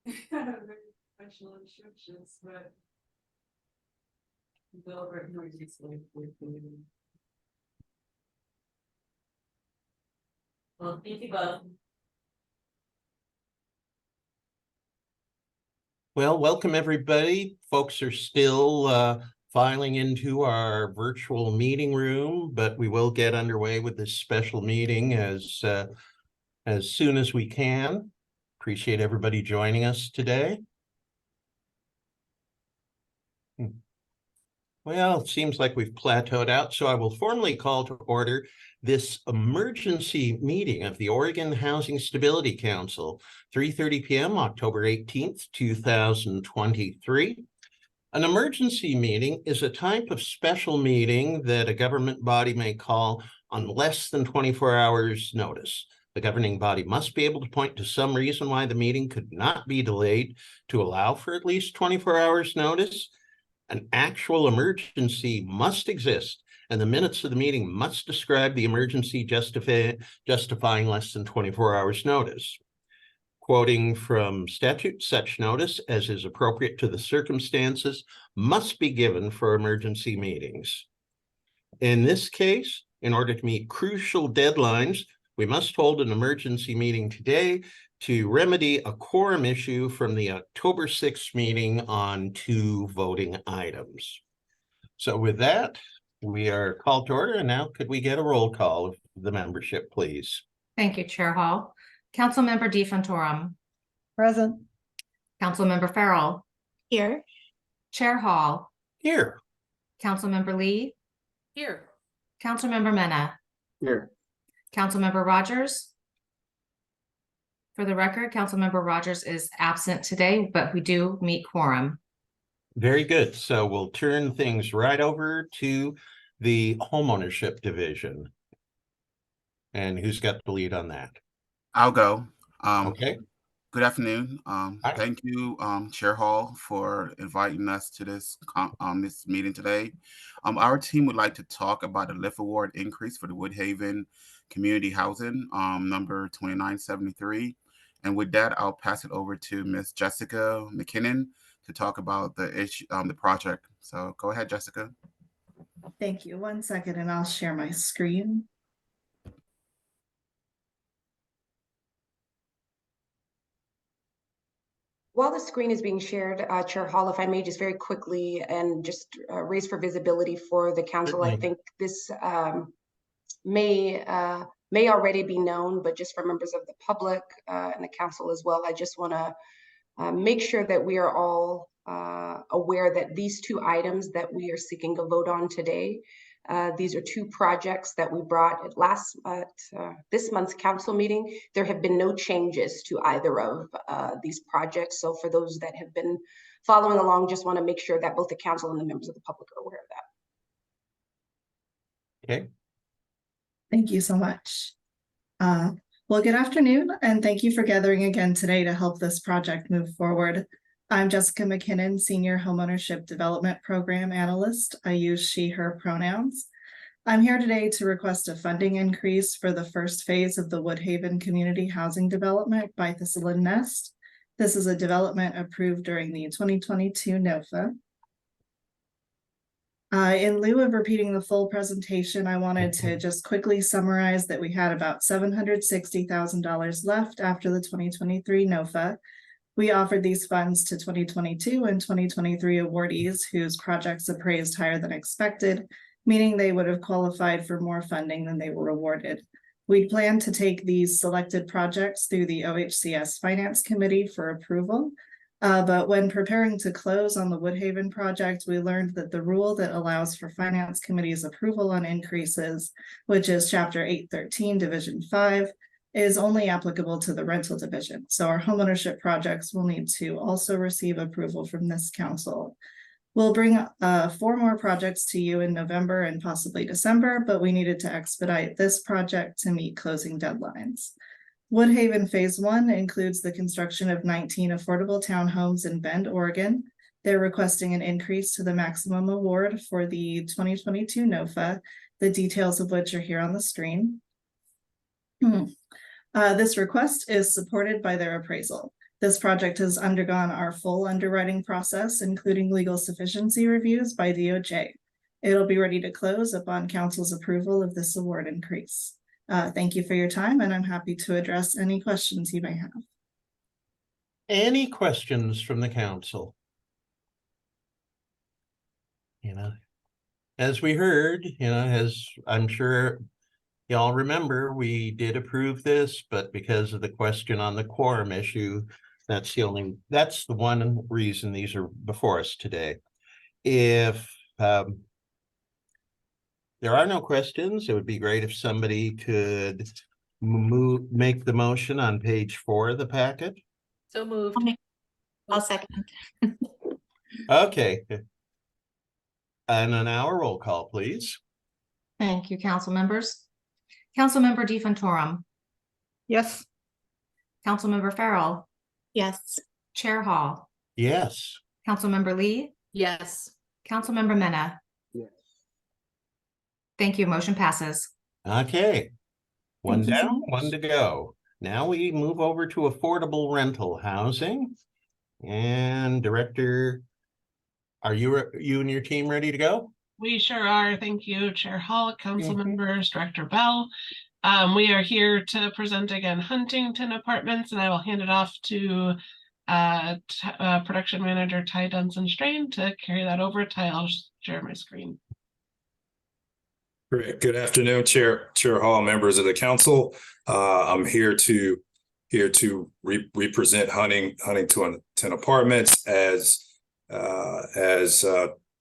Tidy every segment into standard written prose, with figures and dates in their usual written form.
Professional instructions, but. Well, right now, it's like well, thank you both. Well, welcome everybody. Folks are still filing into our virtual meeting room, but we will get underway with this special meeting as soon as we can. Appreciate everybody joining us today. Well, it seems like we've plateaued out, so I will formally call to order this emergency meeting of the Oregon Housing Stability Council, 3:30 p.m., October 18th, 2023. An emergency meeting is a type of special meeting that a government body may call on less than 24 hours notice. The governing body must be able to point to some reason why the meeting could not be delayed to allow for at least 24 hours notice. An actual emergency must exist, and the minutes of the meeting must describe the emergency justifying less than 24 hours notice. Quoting from statute, such notice as is appropriate to the circumstances must be given for emergency meetings. In this case, in order to meet crucial deadlines, we must hold an emergency meeting today to remedy a quorum issue from the October 6th meeting on 2 voting items. So with that, we are called to order, and now could we get a roll call of the membership, please? Thank you, Chair Hall. Councilmember DeFontorum. Present. Councilmember Farrell. Here. Chair Hall. Here. Councilmember Lee. Here. Councilmember Mena. Here. Councilmember Rogers. For the record, Councilmember Rogers is absent today, but we do meet quorum. Very good. So we'll turn things right over to the homeownership division. And who's got the lead on that? I'll go. Okay. Good afternoon. Hi. Thank you, Chair Hall, for inviting us to this meeting today. Our team would like to talk about a LIF award increase for the Woodhaven Community Housing, number 2973. And with that, I'll pass it over to Ms. Jessica McKinnon to talk about the issue, the project. So go ahead, Jessica. Thank you. 1 second, and I'll share my screen. While the screen is being shared, Chair Hall, if I may just very quickly and just raise for visibility for the council, Certainly. I think this may already be known, but just for members of the public and the council as well, I just want to make sure that we are all aware that these 2 items that we are seeking a vote on today, these are 2 projects that we brought at this month's council meeting. There have been no changes to either of these projects. So for those that have been following along, just want to make sure that both the council and the members of the public are aware of that. Okay. Thank you so much. Well, good afternoon, and thank you for gathering again today to help this project move forward. I'm Jessica McKinnon, Senior Homeownership Development Program Analyst. I use she, her pronouns. I'm here today to request a funding increase for the first phase of the Woodhaven Community Housing Development by Thistle and Nest. This is a development approved during the 2022 NOFA. In lieu of repeating the full presentation, I wanted to just quickly summarize that we had about $760,000 left after the 2023 NOFA. We offered these funds to 2022 and 2023 awardees whose projects appraised higher than expected, meaning they would have qualified for more funding than they were awarded. We plan to take these selected projects through the OHCS Finance Committee for approval. But when preparing to close on the Woodhaven project, we learned that the rule that allows for Finance Committee's approval on increases, which is Chapter 813, Division 5, is only applicable to the rental division. So our homeownership projects will need to also receive approval from this council. We'll bring 4 more projects to you in November and possibly December, but we needed to expedite this project to meet closing deadlines. Woodhaven Phase 1 includes the construction of 19 affordable townhomes in Bend, Oregon. They're requesting an increase to the maximum award for the 2022 NOFA, the details of which are here on the screen. This request is supported by their appraisal. This project has undergone our full underwriting process, including legal sufficiency reviews by DOJ. It'll be ready to close upon council's approval of this award increase. Thank you for your time, and I'm happy to address any questions you may have. Any questions from the council? As we heard, as I'm sure y'all remember, we did approve this, but because of the question on the quorum issue, that's the one reason these are before us today. If there are no questions, it would be great if somebody could make the motion on page 4 of the packet. So moved. I'll second. Okay. And an hour roll call, please. Thank you, council members. Councilmember DeFontorum, Yes. Councilmember Farrell, Yes. Chair Hall, Yes. Councilmember Lee, Yes. Councilmember Mena. Yes. Thank you. Motion passes. Okay. One Thank you so down, much. one to go. Now we move over to affordable rental housing. And Director, are you and your team ready to go? We sure are. Thank you, Chair Hall, council members, Director Bell. We are here to present again Huntington Apartments, and I will hand it off to production manager Ty Dunson-Strain to carry that over. Ty, I'll share my screen. Great. Good afternoon, Chair Hall, members of the council. I'm here to represent Huntington Apartments. As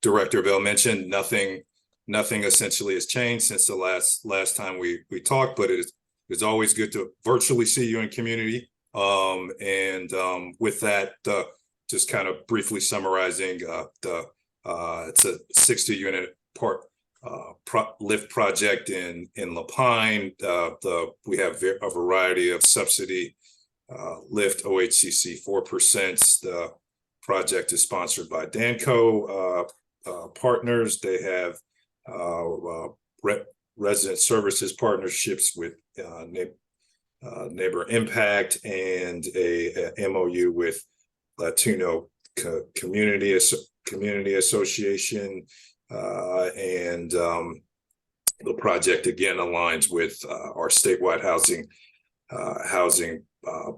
Director Bell mentioned, nothing essentially has changed since the last time we talked, but it's always good to virtually see you in community. With that, just kind of briefly summarizing, it's a 60-unit lift project in La Pine. We have a variety of subsidy lift, OHCC 4%. The project is sponsored by Danco Partners. They have resident services partnerships with Neighbor Impact and a MOU with Latino Community Association. The project again aligns with our statewide housing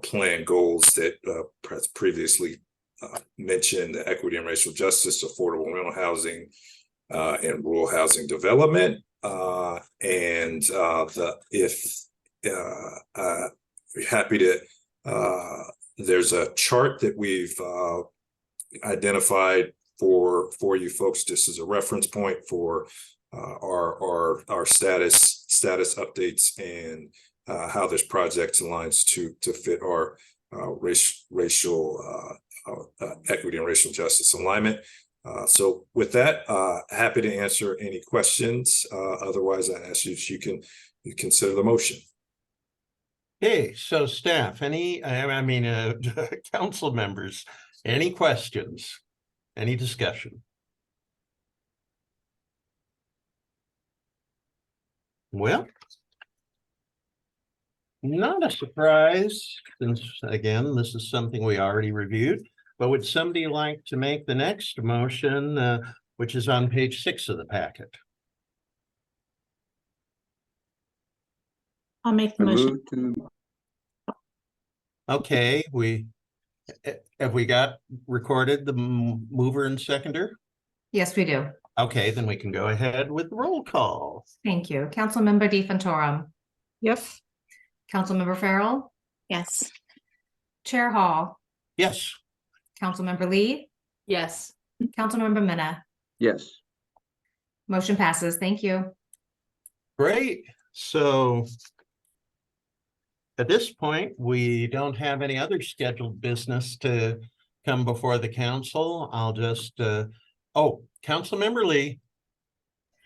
plan goals that previously mentioned: equity and racial justice, affordable rental housing, and rural housing development. Happy to. There's a chart that we've identified for you folks. This is a reference point for our status updates and how this project aligns to fit our racial equity and racial justice alignment. So with that, happy to answer any questions. Otherwise, I ask you if you can consider the motion. Okay, so staff, council members, any questions? Any discussion? Well, not a surprise, since again, this is something we already reviewed, but would somebody like to make the next motion, which is on page 6 of the packet? I'll make the motion. Okay, have we got recorded the mover and seconder? Yes, we do. Okay, then we can go ahead with the roll call. Thank you. Councilmember DeFontorum, Yes. Councilmember Farrell, Yes. Chair Hall, Yes. Councilmember Lee, Yes. Councilmember Mena. Yes. Motion passes. Thank you. Great. So at this point, we don't have any other scheduled business to come before the council. I'll just, Councilmember Lee,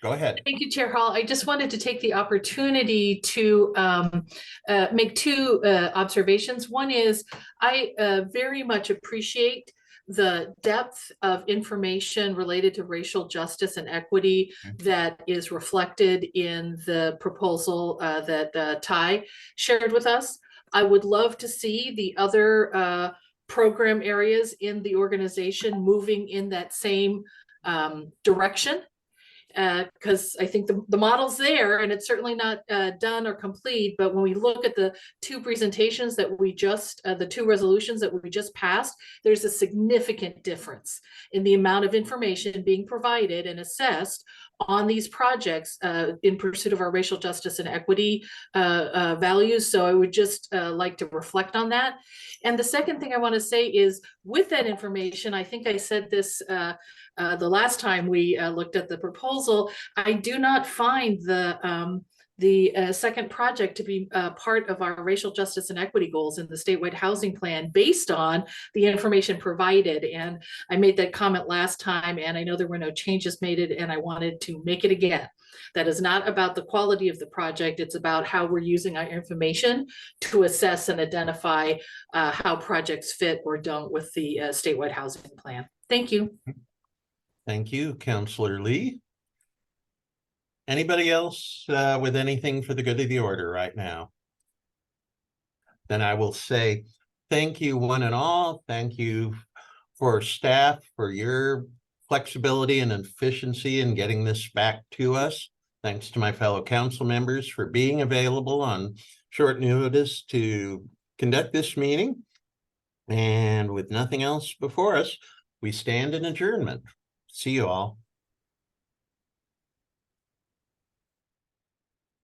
go ahead. Thank you, Chair Hall. I just wanted to take the opportunity to make 2 observations. One is I very much appreciate the depth of information related to racial justice and equity that is reflected in the proposal that Ty shared with us. I would love to see the other program areas in the organization moving in that same direction. Because I think the model's there and it's certainly not done or complete, but when we look at the two presentations that we just, the two resolutions that we just passed, there's a significant difference in the amount of information being provided and assessed on these projects in pursuit of our racial justice and equity values. So I would just like to reflect on that. And the second thing I want to say is, with that information, I think I said this the last time we looked at the proposal, I do not find the second project to be part of our racial justice and equity goals in the statewide housing plan based on the information provided. And I made that comment last time, and I know there were no changes made it, and I wanted to make it again. That is not about the quality of the project. It's about how we're using our information to assess and identify how projects fit or don't with the statewide housing plan. Thank you. Thank you, Councillor Lee. Anybody else with anything for the good of the order right now? Then I will say thank you one and all. Thank you for staff for your flexibility and efficiency in getting this back to us. Thanks to my fellow council members for being available on short notice to conduct this meeting. And with nothing else before us, we stand in adjournment. See you all.